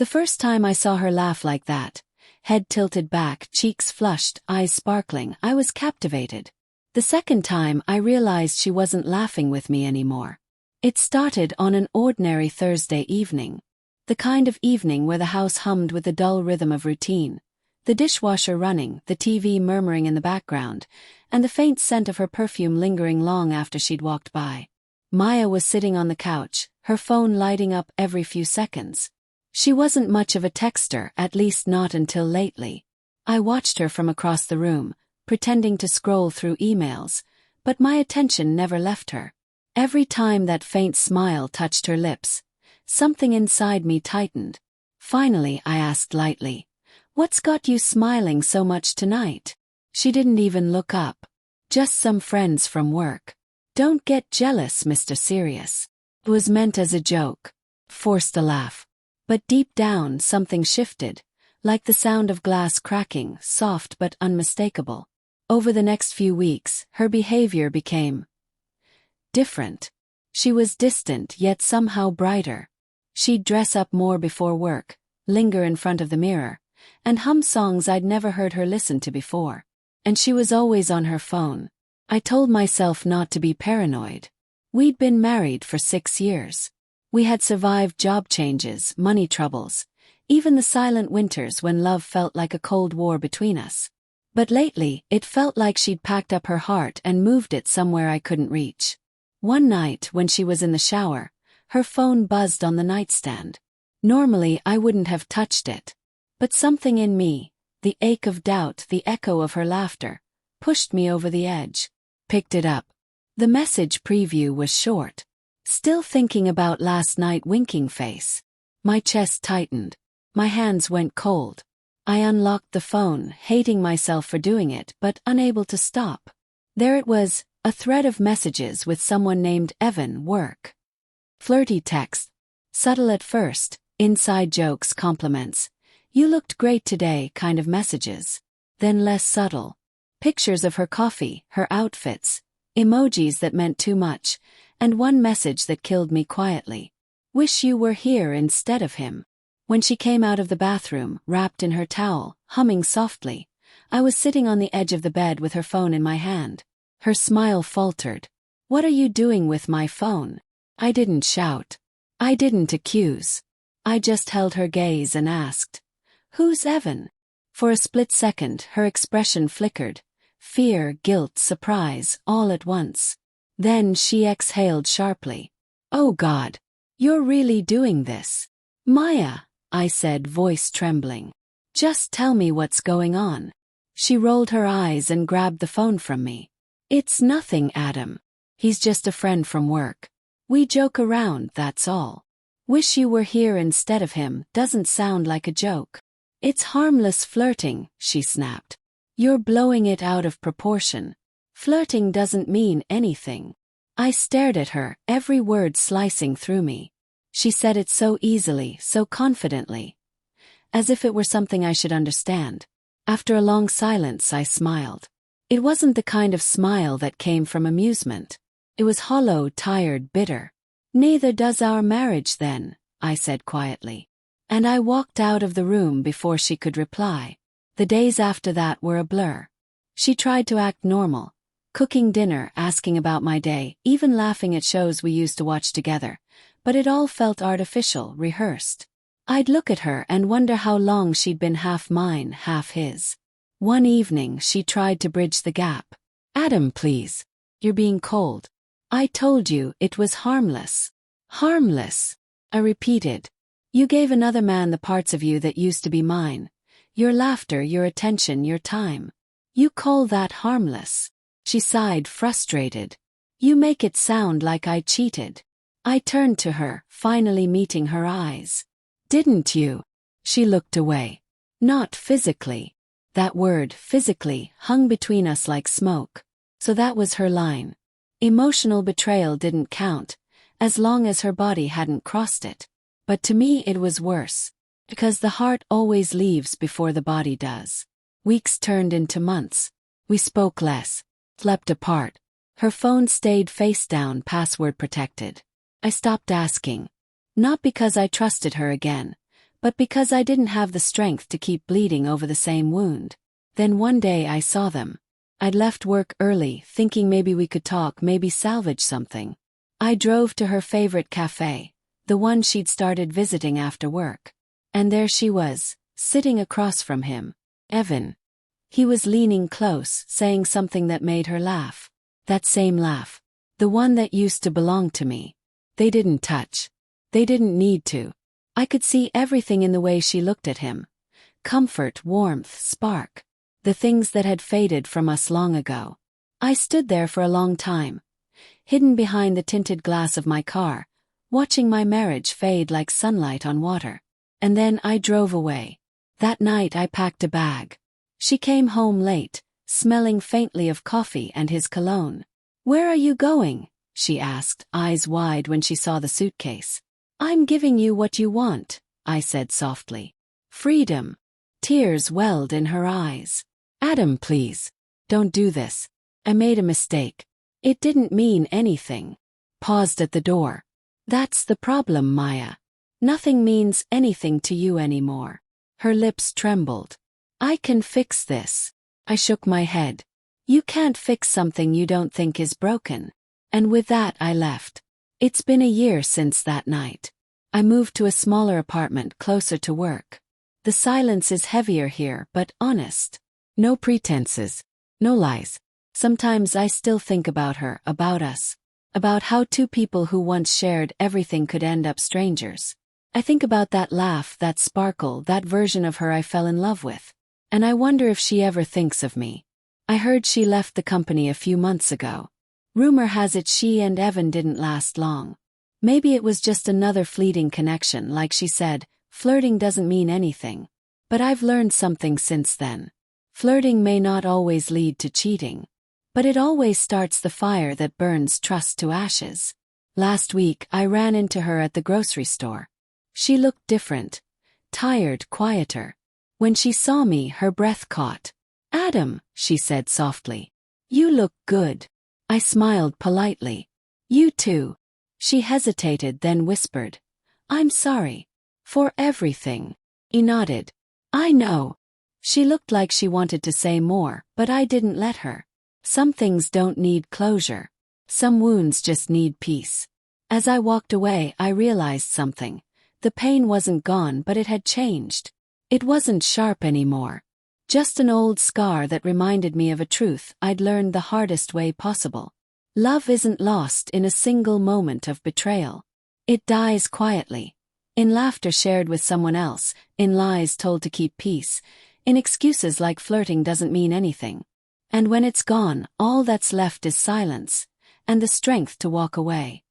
The first time I saw her laugh like that, head tilted back, cheeks flushed, eyes sparkling, I was captivated. The second time I realized she wasn't laughing with me anymore. It started on an ordinary Thursday evening. The kind of evening where the house hummed with the dull rhythm of routine, the dishwasher running, the TV murmuring in the background, and the faint scent of her perfume lingering long after she'd walked by. Maya was sitting on the couch, her phone lighting up every few seconds. She wasn't much of a texter, at least not until lately. I watched her from across the room, pretending to scroll through emails, but my attention never left her. Every time that faint smile touched her lips, something inside me tightened. Finally, I asked lightly, "What's got you smiling so much tonight?" She didn't even look up. "Just some friends from work." "Don't get jealous, Mr. Serious." It was meant as a joke. Forced a laugh. But deep down something shifted, like the sound of glass cracking, soft but unmistakable. Over the next few weeks, her behavior became different. She was distant yet somehow brighter. She'd dress up more before work, linger in front of the mirror, and hum songs I'd never heard her listen to before. And she was always on her phone. I told myself not to be paranoid. We'd been married for 6 years. We had survived job changes, money troubles, even the silent winters when love felt like a cold war between us. But lately, it felt like she'd packed up her heart and moved it somewhere I couldn't reach. One night, when she was in the shower, her phone buzzed on the nightstand. Normally, I wouldn't have touched it. But something in me, the ache of doubt, the echo of her laughter, pushed me over the edge. Picked it up. The message preview was short. "Still thinking about last night, winking face." My chest tightened. My hands went cold. I unlocked the phone, hating myself for doing it, but unable to stop. There it was, a thread of messages with someone named Evan, work. Flirty text. Subtle at first, inside jokes, compliments. "You looked great today" kind of messages. Then less subtle. Pictures of her coffee, her outfits, emojis that meant too much, and one message that killed me quietly. "Wish you were here instead of him." When she came out of the bathroom, wrapped in her towel, humming softly, I was sitting on the edge of the bed with her phone in my hand. Her smile faltered. "What are you doing with my phone?" I didn't shout. I didn't accuse. I just held her gaze and asked, "Who's Evan?" For a split second, her expression flickered. Fear, guilt, surprise, all at once. Then she exhaled sharply. "Oh God, you're really doing this?" "Maya," I said, voice trembling. "Just tell me what's going on." She rolled her eyes and grabbed the phone from me. "It's nothing, Adam. He's just a friend from work. We joke around, that's all." "Wish you were here instead of him" doesn't sound like a joke. "It's harmless flirting," she snapped. "You're blowing it out of proportion. Flirting doesn't mean anything." I stared at her, every word slicing through me. She said it so easily, so confidently, as if it were something I should understand. After a long silence, I smiled. It wasn't the kind of smile that came from amusement. It was hollow, tired, bitter. "Neither does our marriage then," I said quietly. And I walked out of the room before she could reply. The days after that were a blur. She tried to act normal, cooking dinner, asking about my day, even laughing at shows we used to watch together. But it all felt artificial, rehearsed. I'd look at her and wonder how long she'd been half mine, half his. One evening she tried to bridge the gap. "Adam, please. You're being cold. I told you it was harmless." "Harmless," I repeated. "You gave another man the parts of you that used to be mine. Your laughter, your attention, your time. You call that harmless?" She sighed, frustrated. "You make it sound like I cheated." I turned to her, finally meeting her eyes. "Didn't you?" She looked away. "Not physically." That word, physically, hung between us like smoke. So that was her line. Emotional betrayal didn't count, as long as her body hadn't crossed it. But to me it was worse. Because the heart always leaves before the body does. Weeks turned into months. We spoke less, slept apart. Her phone stayed face down, password protected. I stopped asking. Not because I trusted her again, but because I didn't have the strength to keep bleeding over the same wound. Then one day I saw them. I'd left work early, thinking maybe we could talk, maybe salvage something. I drove to her favorite cafe, the one she'd started visiting after work. And there she was, sitting across from him. Evan. He was leaning close, saying something that made her laugh. That same laugh. The one that used to belong to me. They didn't touch. They didn't need to. I could see everything in the way she looked at him. Comfort, warmth, spark. The things that had faded from us long ago. I stood there for a long time, hidden behind the tinted glass of my car, watching my marriage fade like sunlight on water. And then I drove away. That night I packed a bag. She came home late, smelling faintly of coffee and his cologne. "Where are you going?" she asked, eyes wide when she saw the suitcase. "I'm giving you what you want," I said softly. "Freedom." Tears welled in her eyes. "Adam, please. Don't do this. I made a mistake. It didn't mean anything." Paused at the door. "That's the problem, Maya. Nothing means anything to you anymore." Her lips trembled. "I can fix this." I shook my head. "You can't fix something you don't think is broken." And with that I left. It's been a year since that night. I moved to a smaller apartment closer to work. The silence is heavier here, but honest. No pretenses. No lies. Sometimes I still think about her, about us. About how two people who once shared everything could end up strangers. I think about that laugh, that sparkle, that version of her I fell in love with. And I wonder if she ever thinks of me. I heard she left the company a few months ago. Rumor has it she and Evan didn't last long. Maybe it was just another fleeting connection, like she said, flirting doesn't mean anything. But I've learned something since then. Flirting may not always lead to cheating. But it always starts the fire that burns trust to ashes. Last week I ran into her at the grocery store. She looked different. Tired, quieter. When she saw me, her breath caught. "Adam," she said softly. "You look good." I smiled politely. "You too." She hesitated, then whispered, "I'm sorry. For everything." He nodded. "I know." She looked like she wanted to say more, but I didn't let her. Some things don't need closure. Some wounds just need peace. As I walked away, I realized something. The pain wasn't gone, but it had changed. It wasn't sharp anymore. Just an old scar that reminded me of a truth I'd learned the hardest way possible. Love isn't lost in a single moment of betrayal. It dies quietly. In laughter shared with someone else, in lies told to keep peace, in excuses like flirting doesn't mean anything. And when it's gone, all that's left is silence, and the strength to walk away.